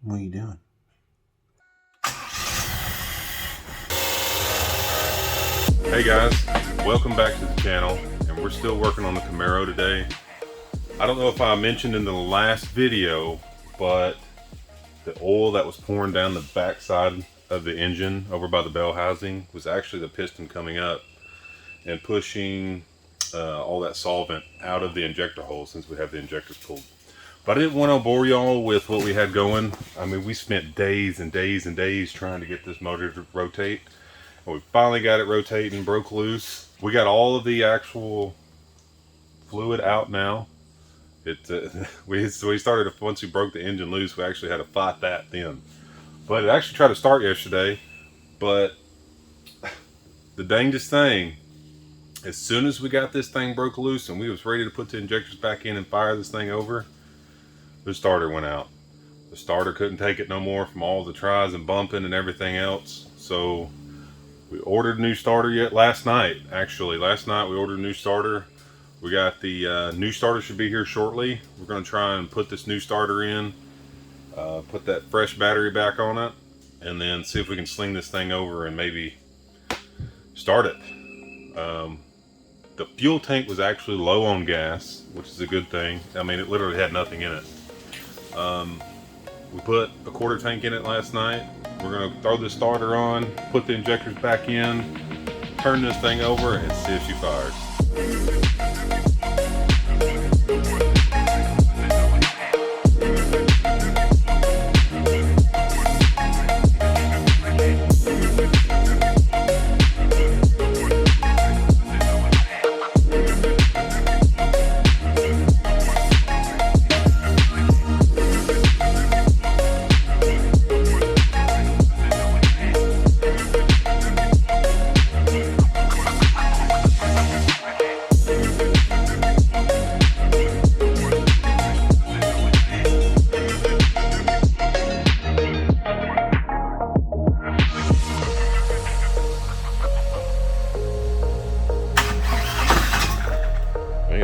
What are you doing? Hey guys, welcome back to the channel, and we're still working on the Camaro today. I don't know if I mentioned in the last video, but the oil that was pouring down the backside of the engine over by the bell housing was actually the piston coming up and pushing all that solvent out of the injector hole, since we have the injectors pulled. But I didn't want to bore y'all with what we had going. I mean, we spent days and days and days trying to get this motor to rotate. And we finally got it rotating, broke loose. We got all of the actual fluid out now. We started, once we broke the engine loose, we actually had to fight that then. But it actually tried to start yesterday. But the dangest thing, as soon as we got this thing broke loose and we was ready to put the injectors back in and fire this thing over, the starter went out. The starter couldn't take it no more from all the tries and bumping and everything else. So we ordered a new starter last night. Actually, last night we ordered a new starter. We got the new starter should be here shortly. We're going to try and put this new starter in, put that fresh battery back on it, and then see if we can sling this thing over and maybe start it. The fuel tank was actually low on gas, which is a good thing. I mean, it literally had nothing in it. We put a quarter tank in it last night. We're going to throw the starter on, put the injectors back in, turn this thing over, and see if she fires.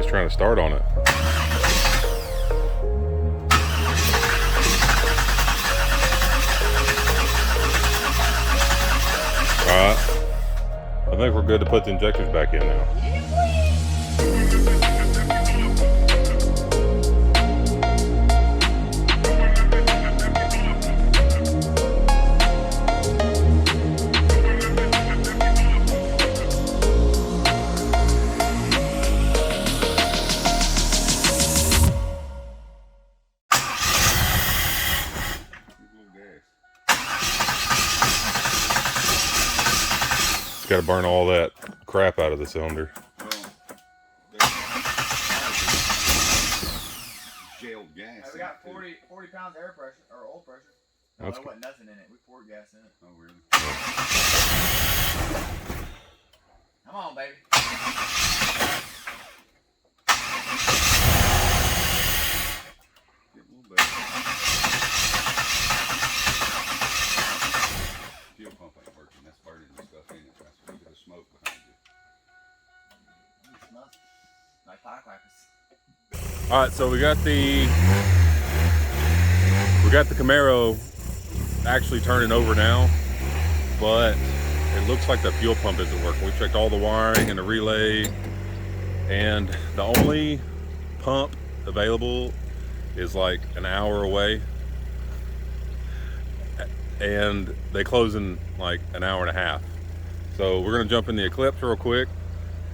Trying to start on it. Alright, I think we're good to put the injectors back in now. Got to burn all that crap out of the cylinder. Jailed gas. We got 40 pounds of air pressure, or oil pressure. No, there wasn't nothing in it. We poured gas in it. Oh, really? Come on, baby. Get a little better. Fuel pump ain't working. That's burning and stuff in it. That's a little bit of smoke behind you. It smells like firecrackers. All right, so we got the Camaro actually turning over now, but it looks like the fuel pump isn't working. We checked all the wiring and the relay, and the only pump available is like an hour away, and they close in like an hour and a half. So we're gonna jump in the Eclipse real quick,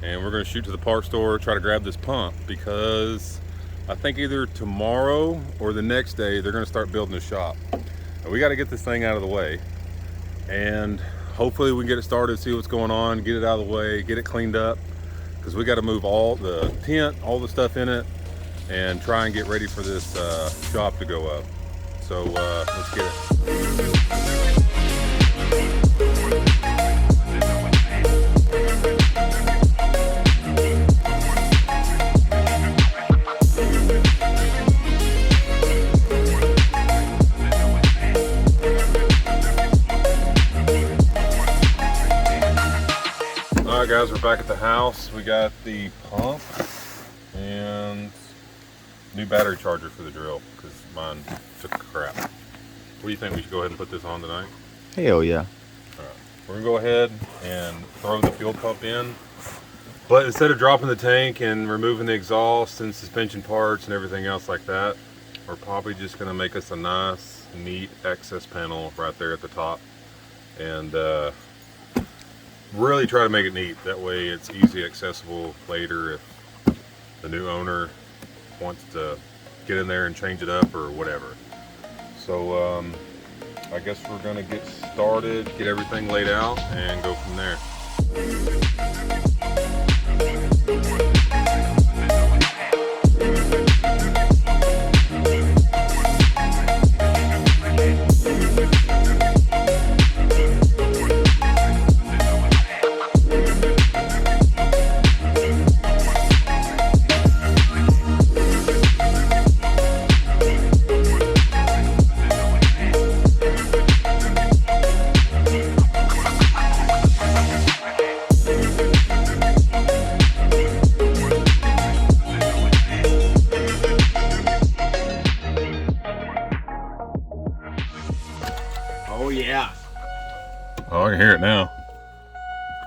and we're gonna shoot to the parts store, try to grab this pump, because I think either tomorrow or the next day they're gonna start building the shop. And we gotta get this thing out of the way, and hopefully we can get it started, see what's going on, get it out of the way, get it cleaned up, because we gotta move all the tent, all the stuff in it, and try and get ready for this shop to go up. So let's get it. Alright guys, we're back at the house. We got the pump and new battery charger for the drill because mine took a crap. What do you think? We should go ahead and put this on tonight? Hell yeah. Alright. We're gonna go ahead and throw the fuel pump in. But instead of dropping the tank and removing the exhaust and suspension parts and everything else like that, we're probably just gonna make us a nice, neat access panel right there at the top. And really try to make it neat. That way it's easy accessible later if the new owner wants to get in there and change it up or whatever. So I guess we're gonna get started, get everything laid out, and go from there. Oh yeah. Oh, I can hear it now.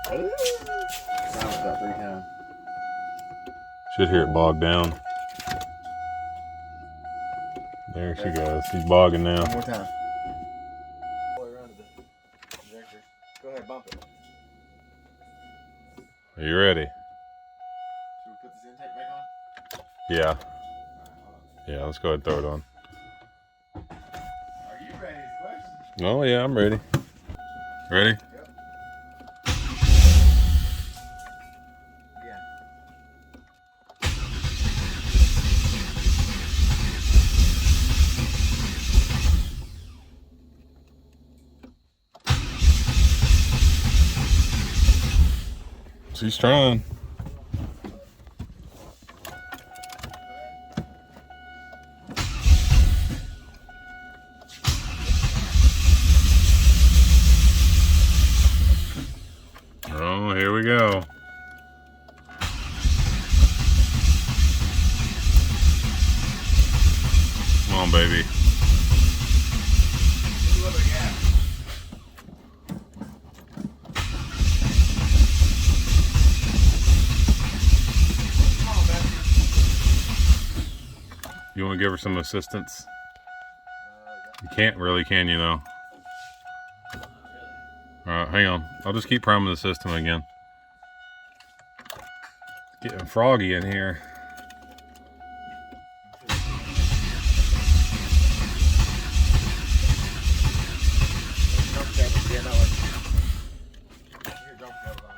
Sound about 3 times. Should hear it bog down. There she goes. She's bogging now. One more time. All around to the injectors. Go ahead, bump it. Are you ready? Should we put this intake back on? Yeah. Yeah, let's go ahead and throw it on. Are you ready? Is the question? Oh yeah, I'm ready. Ready? Yep. Yeah. She's trying. Oh, here we go. Come on, baby. Just a little bit of gas. Come on, Betsy. You want to give her some assistance? Yeah. You can't really, can you, though? Alright, hang on. I'll just keep priming the system again. It's getting froggy in here. Jump cables, yeah, no, here, jump cables on.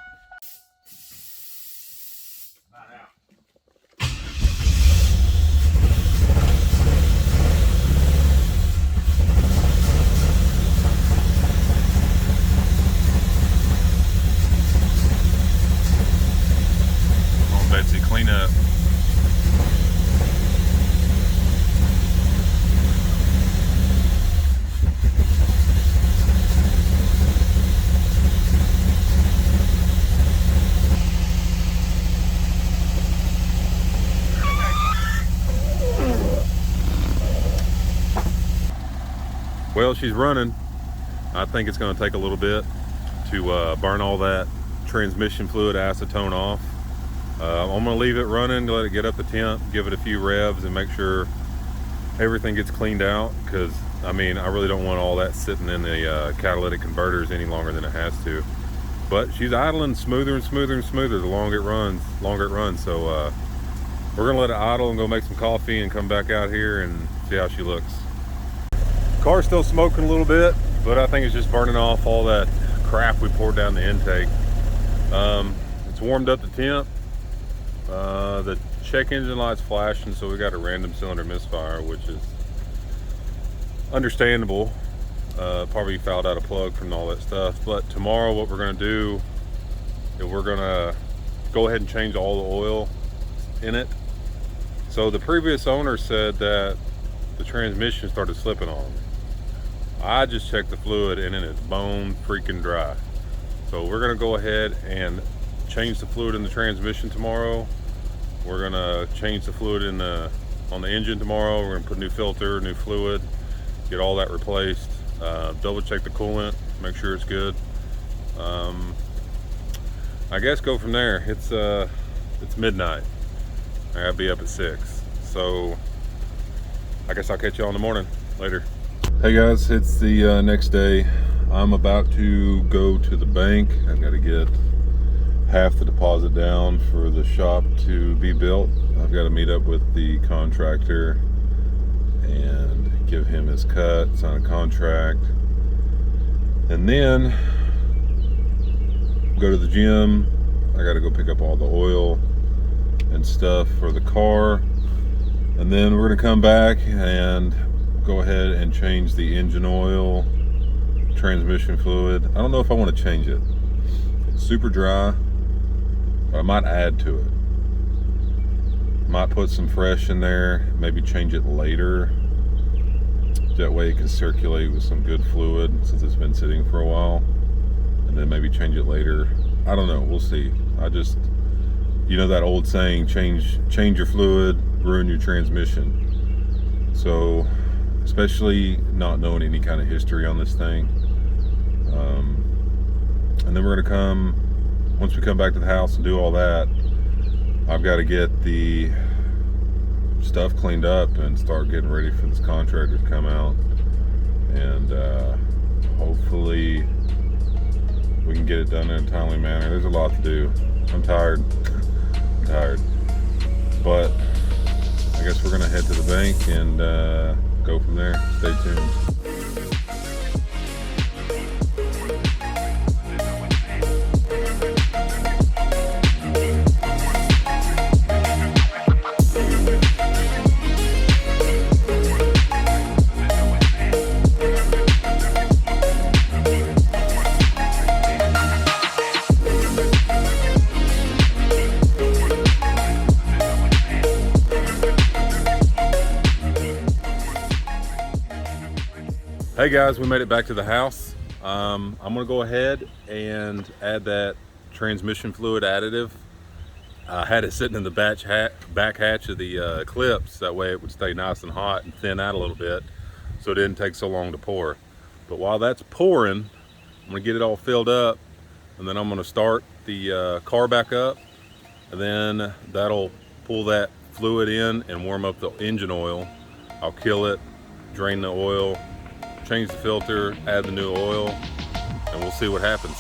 Not out. Come on, Betsy, clean up. Well, she's running. I think it's going to take a little bit to burn all that transmission fluid acetone off. I'm going to leave it running, let it get up to temp, give it a few revs, and make sure everything gets cleaned out. Because I mean, I really don't want all that sitting in the catalytic converters any longer than it has to. But she's idling smoother and smoother and smoother the longer it runs. So we're going to let it idle and go make some coffee and come back out here and see how she looks. Car's still smoking a little bit, but I think it's just burning off all that crap we poured down the intake. It's warmed up to temp. The check engine light's flashing, so we got a random cylinder misfire, which is understandable. Probably fouled out a plug from all that stuff. But tomorrow what we're going to do is we're going to go ahead and change all the oil in it. So the previous owner said that the transmission started slipping on. I just checked the fluid and it's bone freaking dry. So we're gonna go ahead and change the fluid in the transmission tomorrow. We're gonna change the fluid on the engine tomorrow. We're gonna put a new filter, new fluid, get all that replaced. double check the coolant, make sure it's good. I guess go from there. It's midnight. I gotta be up at 6, so I guess I'll catch y'all in the morning. Later. Hey guys, it's the next day. I'm about to go to the bank. I've got to get half the deposit down for the shop to be built. I've got to meet up with the contractor and give him his cut, sign a contract, and then go to the gym. I got to go pick up all the oil and stuff for the car, and then we're gonna come back and go ahead and change the engine oil, transmission fluid. I don't know if I want to change it. It's super dry, but I might add to it. Might put some fresh in there, maybe change it later. That way it can circulate with some good fluid since it's been sitting for a while, and then maybe change it later. I don't know, we'll see. You know that old saying, change your fluid, ruin your transmission. So, especially not knowing any kind of history on this thing. And then we're gonna come, once we come back to the house and do all that, I've got to get the stuff cleaned up and start getting ready for this contractor to come out. And hopefully we can get it done in a timely manner. There's a lot to do. I'm tired. I'm tired. But I guess we're gonna head to the bank and go from there. Stay tuned. Hey guys, we made it back to the house. I'm gonna go ahead and add that transmission fluid additive. I had it sitting in the back hatch of the Eclipse. That way it would stay nice and hot and thin out a little bit, so it didn't take so long to pour. But while that's pouring, I'm gonna get it all filled up, and then I'm gonna start the car back up, and then that'll pull that fluid in and warm up the engine oil. I'll kill it, drain the oil, change the filter, add the new oil, and we'll see what happens.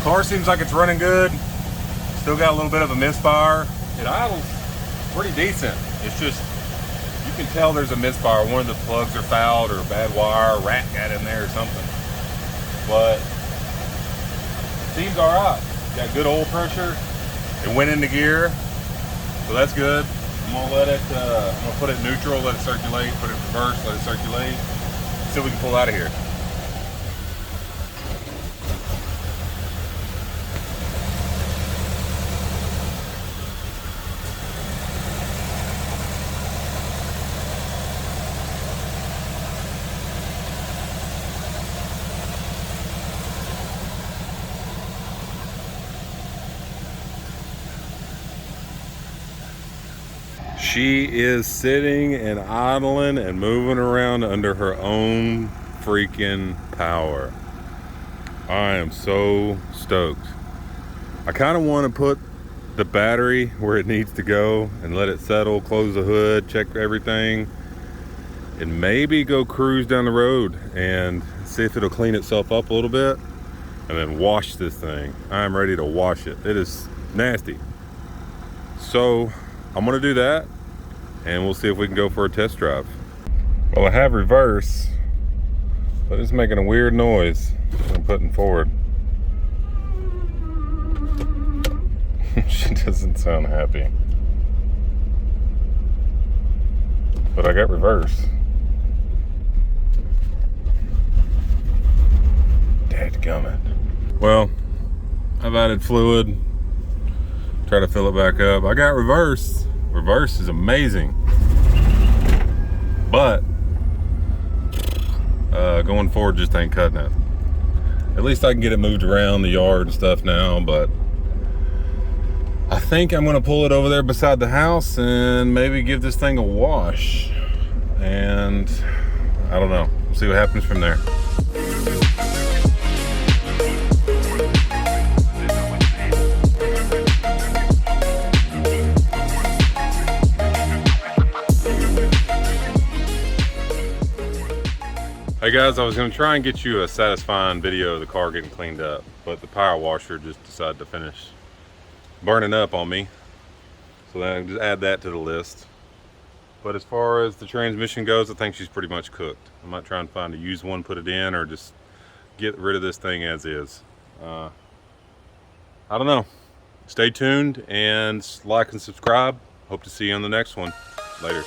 Car seems like it's running good. Still got a little bit of a misfire. It idles pretty decent. It's just, you can tell there's a misfire. One of the plugs are fouled or a bad wire, a rat got in there or something. But it seems all right. Got good oil pressure. It went into gear, so that's good. I'm gonna let it, I'm gonna put it neutral, let it circulate, put it in reverse, let it circulate. See if we can pull out of here. She is sitting and idling and moving around under her own freaking power. I am so stoked. I kind of want to put the battery where it needs to go and let it settle, close the hood, check everything, and maybe go cruise down the road and see if it'll clean itself up a little bit, and then wash this thing. I'm ready to wash it. It is nasty. So I'm gonna do that, and we'll see if we can go for a test drive. Well, I have reverse, but it's making a weird noise when I'm putting forward. She doesn't sound happy. But I got reverse. Dadgummit. Well, I've added fluid. Try to fill it back up. I got reverse. Reverse is amazing. But going forward just ain't cutting it. At least I can get it moved around the yard and stuff now, but I think I'm gonna pull it over there beside the house and maybe give this thing a wash. And I don't know. We'll see what happens from there. Hey guys, I was going to try and get you a satisfying video of the car getting cleaned up, but the power washer just decided to finish burning up on me. So then I just add that to the list. But as far as the transmission goes, I think she's pretty much cooked. I might try and find a used one, put it in, or just get rid of this thing as is. I don't know. Stay tuned and like and subscribe. Hope to see you on the next one. Later.